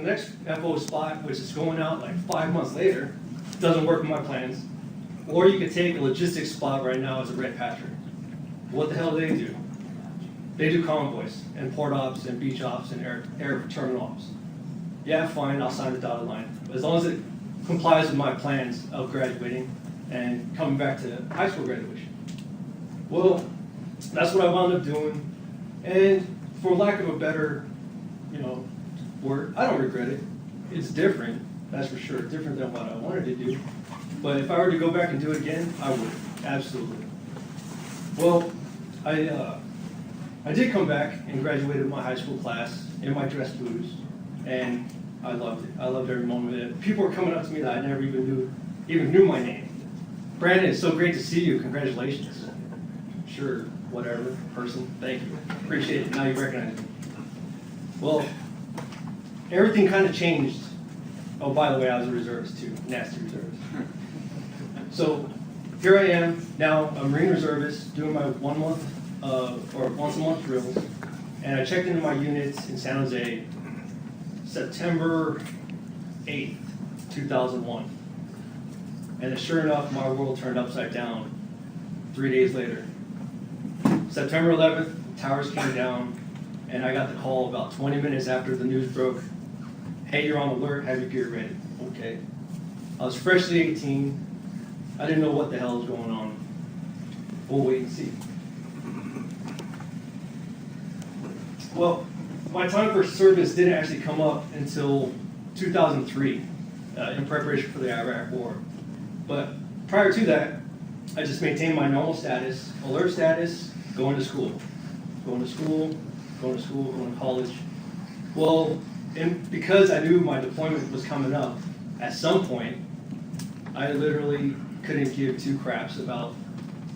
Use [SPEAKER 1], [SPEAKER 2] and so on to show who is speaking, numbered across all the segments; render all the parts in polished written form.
[SPEAKER 1] the next FO spot, which is going out like 5 months later, doesn't work with my plans. Or you could take a logistics spot right now as a red patcher. What the hell do? They do convoys and port ops and beach ops and air terminal ops. Yeah, fine, I'll sign the dotted line. But as long as it complies with my plans of graduating and coming back to high school graduation. Well, that's what I wound up doing. And for lack of a better, word, I don't regret it. It's different, that's for sure, different than what I wanted to do. But if I were to go back and do it again, I would, absolutely. Well, I did come back and graduated my high school class in my dress blues, and I loved it. I loved every moment of it. People were coming up to me that I never even knew my name. Brandon, it's so great to see you. Congratulations. Sure, whatever, person. Thank you. Appreciate it. Now you recognize me. Well, everything kind of changed. Oh, by the way, I was a reservist too. Nasty reservist. So here I am now, a Marine reservist, doing my 1 month or once a month drills, and I checked into my units in San Jose September 8th, 2001. And sure enough, my world turned upside down 3 days later. September 11th, towers came down, and I got the call about 20 minutes after the news broke. Hey, you're on alert, have your gear ready. Okay. I was freshly 18. I didn't know what the hell was going on. We'll wait and see. Well, my time for service didn't actually come up until 2003 in preparation for the Iraq War. But prior to that, I just maintained my normal status, alert status, going to school, going to college. Well, and because I knew my deployment was coming up at some point, I literally couldn't give two craps about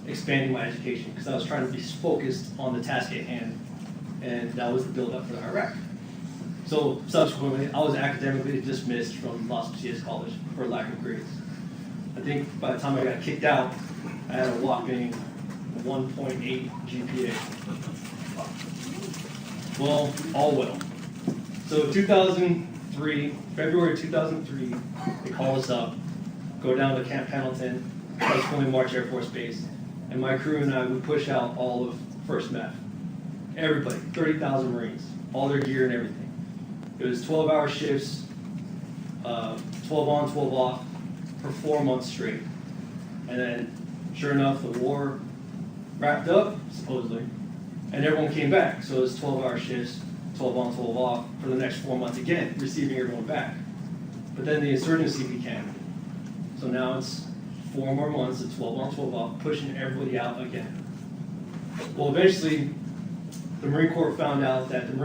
[SPEAKER 1] expanding my education because I was trying to be focused on the task at hand, and that was the build-up for Iraq. So subsequently, I was academically dismissed from Los Positas College for lack of grades. I think by the time I got kicked out, I had a whopping 1.8 GPA. Well, all well. So 2003, February 2003, they call us up, go down to Camp Pendleton, subsequently March Air Force Base, and my crew and I would push out all of 1st MEF. Everybody, 30,000 Marines, all their gear and everything. It was 12-hour shifts, 12 on, 12 off, for 4 months straight. And then, sure enough, the war wrapped up, supposedly, and everyone came back. So it was 12-hour shifts, 12 on, 12 off, for the next 4 months again, receiving everyone back. But then the insurgency began. So now it's 4 more months of 12 on, 12 off, pushing everybody out again. Well, eventually, the Marine Corps found out that the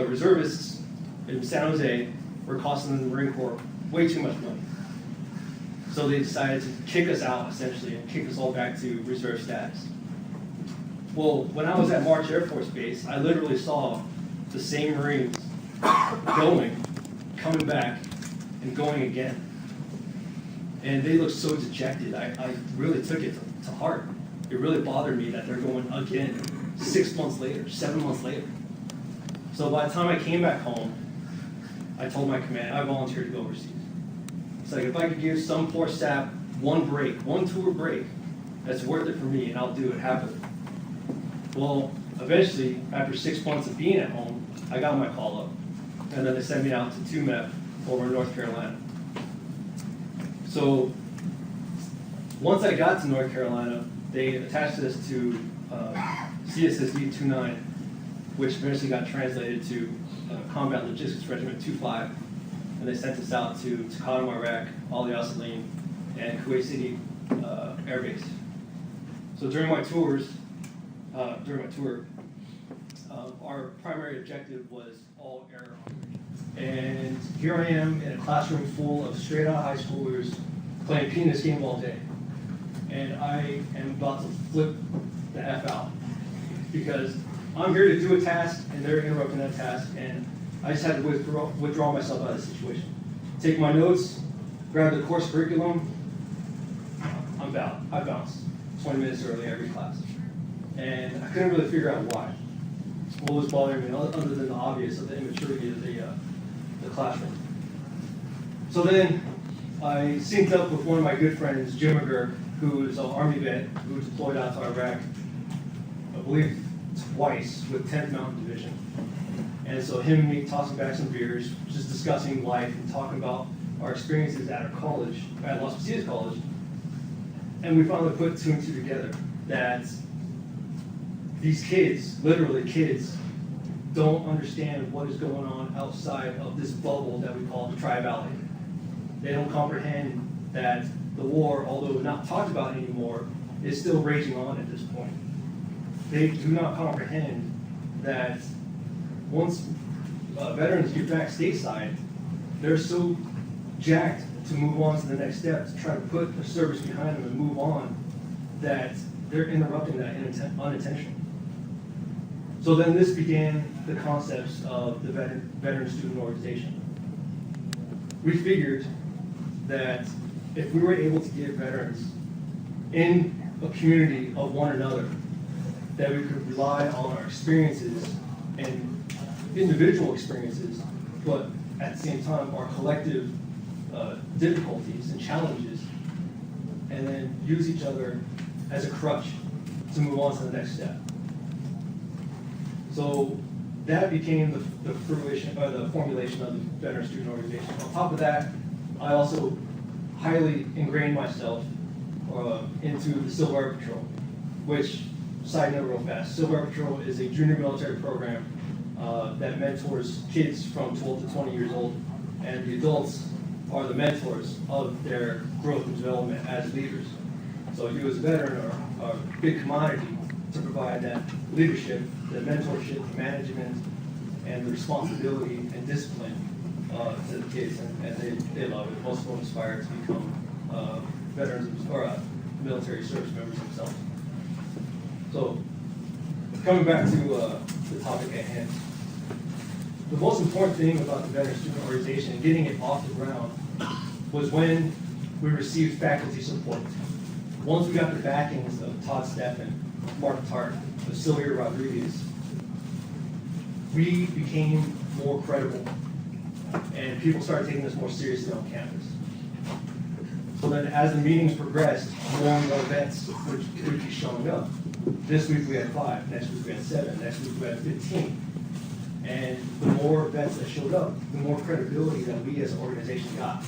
[SPEAKER 1] reservists in San Jose were costing the Marine Corps way too much money. So they decided to kick us out, essentially, and kick us all back to reserve status. Well, when I was at March Air Force Base, I literally saw the same Marines coming back, and going again. And they looked so dejected. I really took it to heart. It really bothered me that they're going again 6 months later, 7 months later. So by the time I came back home, I told my command, I volunteered to go overseas. It's like, if I could give some poor sap one tour break, that's worth it for me, and I'll do it happily. Well, eventually, after 6 months of being at home, I got my call up, and then they sent me out to 2 MEF over in North Carolina. So once I got to North Carolina, they attached us to CSSD 29, which eventually got translated to Combat Logistics Regiment 25, and they sent us out to Qasim, Iraq, Ali Salim, and Kuwait City Air Base. So during my tour, our primary objective was all air operations. And here I am in a classroom full of straight-out high schoolers playing penis game all day. And I am about to flip the F out because I'm here to do a task and they're interrupting that task, and I just had to withdraw myself out of the situation. Take my notes, grab the course curriculum, I bounced 20 minutes early every class. And I couldn't really figure out why. What was bothering me, other than the obvious of the immaturity of the classroom. So then I synced up with one of my good friends, Jim McGurk, who is an Army vet who was deployed out to Iraq, I believe twice, with 10th Mountain Division. And so him and me tossing back some beers, just discussing life and talking about our experiences at our college, at Las Positas College. And we finally put two and two together, that these kids, literally kids, don't understand what is going on outside of this bubble that we call the Tri-Valley. They don't comprehend that the war, although not talked about anymore, is still raging on at this point. They do not comprehend that once veterans get back stateside, they're so jacked to move on to the next step, to try to put the service behind them and move on, that they're interrupting that unintentionally. So then this began the concepts of the Veteran Student Organization. We figured that if we were able to give veterans in a community of one another, that we could rely on our experiences and individual experiences, but at the same time our collective difficulties and challenges, and then use each other as a crutch to move on to the next step. So that became the fruition, or the formulation of the Veteran Student Organization. On top of that, I also highly ingrained myself into the Civil Air Patrol, which, side note real fast, Civil Air Patrol is a junior military program that mentors kids from 12 to 20 years old, and the adults are the mentors of their growth and development as leaders. So you as a veteran are a big commodity to provide that leadership, the mentorship, the management, and the responsibility and discipline to the kids, and they love it. Most of them aspire to become veterans or military service members themselves. So, coming back to the topic at hand, the most important thing about the Veteran Student Organization and getting it off the ground was when we received faculty support. Once we got the backings of Todd Steffen, Mark Tart, Sylvia Rodriguez, we became more credible, and people started taking us more seriously on campus. So then as the meetings progressed, more and more vets would be showing up. This week we had 5, next week we had 7, next week we had 15. And the more vets that showed up, the more credibility that we as an organization got.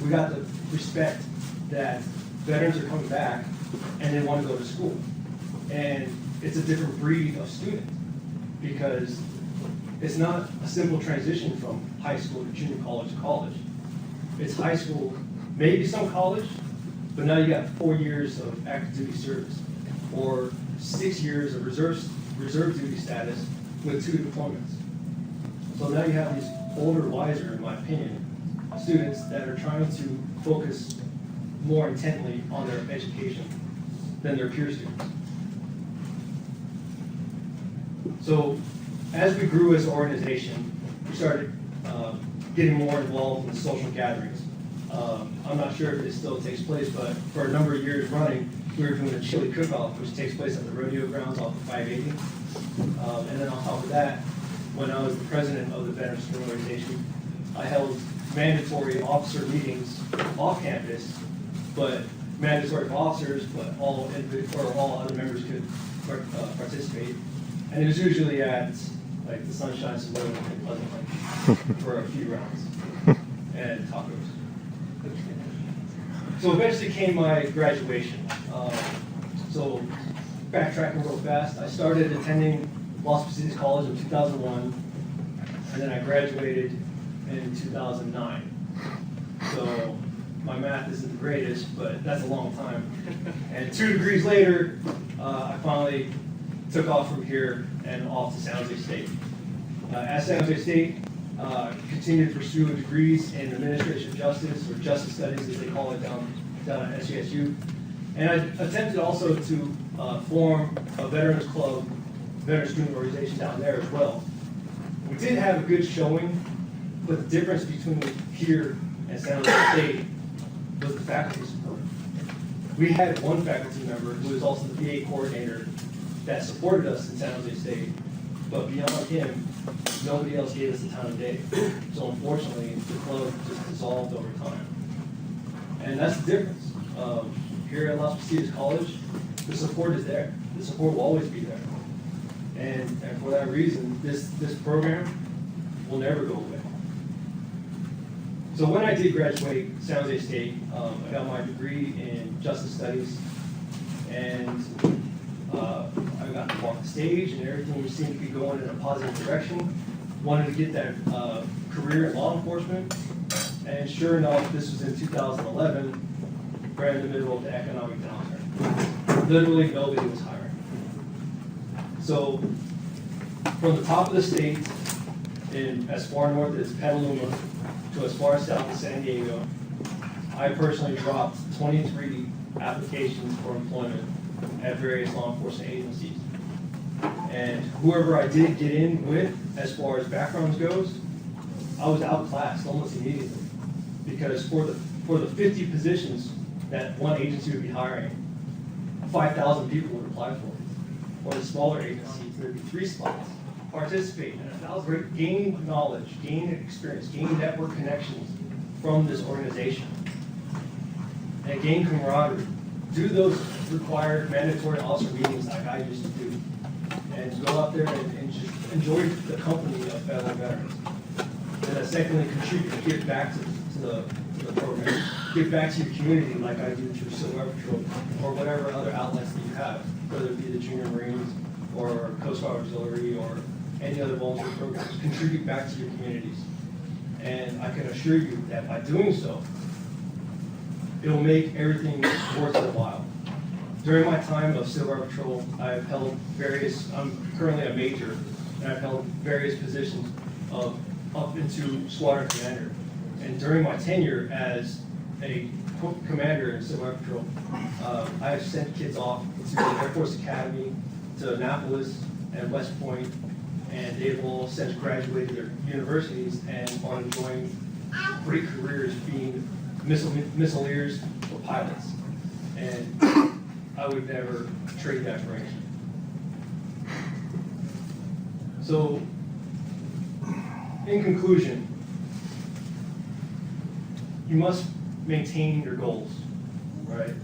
[SPEAKER 1] We got the respect that veterans are coming back and they want to go to school. And it's a different breed of student, because it's not a simple transition from high school to junior college to college. It's high school, maybe some college, but now you got 4 years of active duty service, or 6 years of reserve duty status with 2 deployments. So now you have these older, wiser, in my opinion, students that are trying to focus more intently on their education than their peer students. So as we grew as an organization, we started getting more involved in social gatherings. I'm not sure if it still takes place, but for a number of years running, we were doing a chili cook-off, which takes place at the rodeo grounds off of 580. And then on top of that, when I was the president of the Veteran Student Organization, I held mandatory officer meetings off campus, but mandatory for officers, but all other members could participate. And it was usually at like the Sunshine Saloon in Pleasant Lake for a few rounds and tacos. So eventually came my graduation. So backtracking real fast, I started attending Las Positas College in 2001, and then I graduated in 2009. So my math isn't the greatest, but that's a long time. And 2 degrees later, I finally took off from here and off to San Jose State. At San Jose State, continued to pursue degrees in administration of justice, or justice studies as they call it down at SUSU. And I attempted also to form a veterans club, veteran student organization down there as well. We did have a good showing, but the difference between here and San Jose State was the faculty support. We had one faculty member who was also the VA coordinator that supported us in San Jose State, But beyond him, nobody else gave us the time of day. So unfortunately, the club just dissolved over time. And that's the difference. Here at Las Positas College, the support is there. The support will always be there. And for that reason, this program will never go away. So when I did graduate San Jose State, I got my degree in Justice Studies, and I got to walk the stage, and everything seemed to be going in a positive direction. Wanted to get that career in law enforcement, and sure enough, this was in 2011, right in the middle of the economic downturn. Literally nobody was hiring. So from the top of the state, in as far north as Petaluma to as far south as San Diego, I personally dropped 23 applications for employment at various law enforcement agencies. And whoever I did get in with, as far as backgrounds goes, I was outclassed almost immediately. Because for the 50 positions that one agency would be hiring, 5,000 people would apply for it. Or the smaller agencies, there'd be 3 spots. Participate in 1,000, gain knowledge, gain experience, gain network connections from this organization, and gain camaraderie. Do those required mandatory officer meetings like I used to do, and go out there and just enjoy the company of fellow veterans. And then secondly, contribute, give back to the program, give back to your community like I do through Civil Air Patrol or whatever other outlets that you have, whether it be the Junior Marines or Coast Guard Auxiliary or any other volunteer programs. Contribute back to your communities. And I can assure you that by doing so, it'll make everything worth the while. During my time of Civil Air Patrol, I've held I'm currently a major, and I've held various positions up into squadron commander. And during my tenure as a commander in Civil Air Patrol, I have sent kids off to the Air Force Academy, to Annapolis and West Point, and they've all since graduated their universities and are enjoying great careers being missileers or pilots. And I would never trade that for anything. So, in conclusion, you must maintain your goals, right?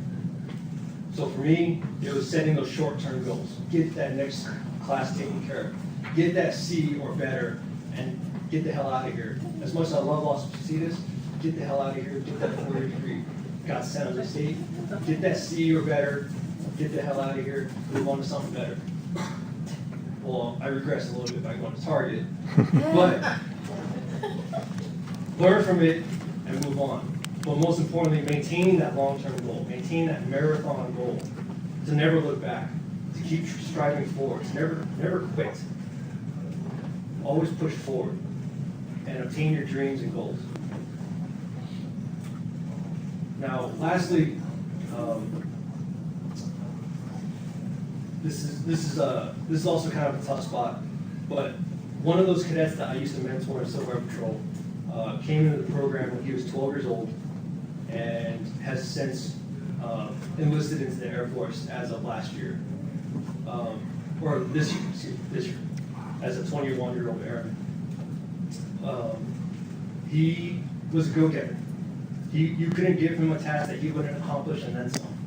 [SPEAKER 1] So for me, it was setting those short-term goals. Get that next class taken care of. Get that C or better, and get the hell out of here. As much as I love Las Positas, get the hell out of here. Get that 4-year degree. Got San Jose State. Get that C or better. Get the hell out of here. Move on to something better. Well, I regress a little bit by going to Target, but learn from it and move on. But most importantly, maintaining that long-term goal, maintain that marathon goal, to never look back, to keep striving forward, to never quit. Always push forward and obtain your dreams and goals. Now, lastly, this is also kind of a tough spot, but one of those cadets that I used to mentor in Civil Air Patrol came into the program when he was 12 years old and has since enlisted into the Air Force as of last year, or this year, as a 21-year-old airman. He was a go-getter. You couldn't give him a task that he wouldn't accomplish and then some.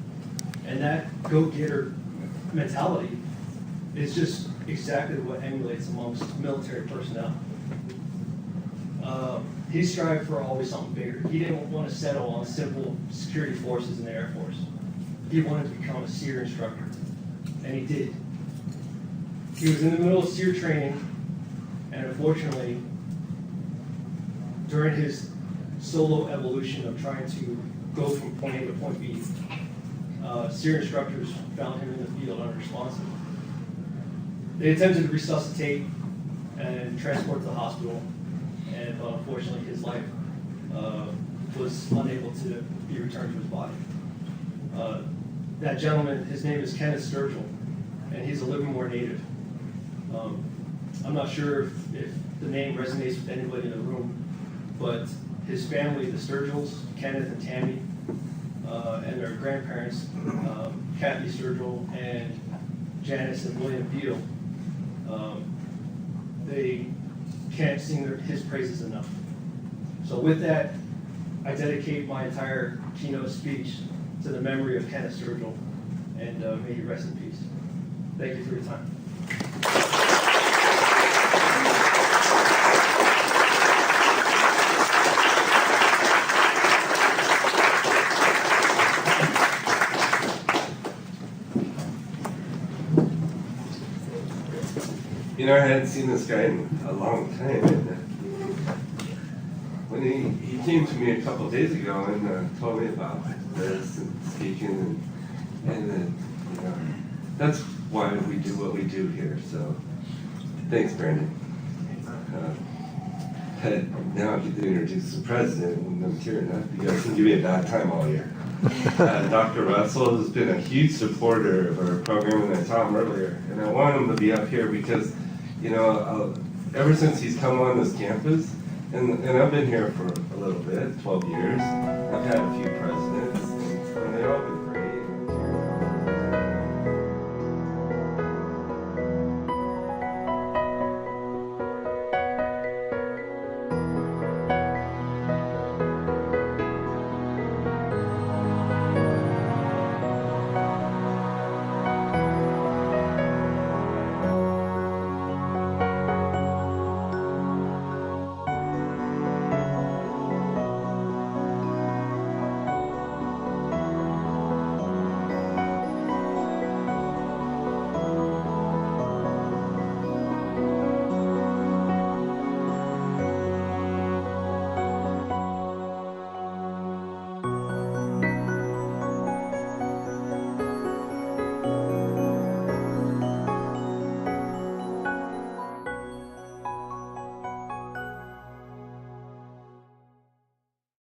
[SPEAKER 1] And that go-getter mentality is just exactly what emulates amongst military personnel. He strived for always something bigger. He didn't want to settle on simple security forces in the Air Force. He wanted to become a SEER instructor, and he did. He was in the middle of SEER training, and unfortunately, during his solo evolution of trying to go from point A to point B, SEER instructors found him in the field unresponsive. They attempted to resuscitate and transport to the hospital, and unfortunately his life was unable to be returned to his body. That gentleman, his name is Kenneth Sturgill, and he's a Livermore native. I'm not sure if the name resonates with anybody in the room, but his family, the Sturgills, Kenneth and Tammy, and their grandparents, Kathy Sturgill and Janice and William Beal, can't sing his praises enough. So with that, I dedicate my entire keynote speech to the memory of Kenneth Sturgill, and may you rest in peace. Thank you for your time.
[SPEAKER 2] You know, I hadn't seen this guy in a long time. And when he came to me a couple days ago and told me about this and speaking, and you know, that's why we do what we do here. So, thanks, Brandon. Now I get to introduce the president, and I'm tearing up. You guys can give me a bad time all year. Dr. Russell has been a huge supporter of our program, and I saw him earlier. And I want him to be up here because, you know, ever since he's come on this campus, and I've been here for a little bit, 12 years, I've had a few presidents, and they all been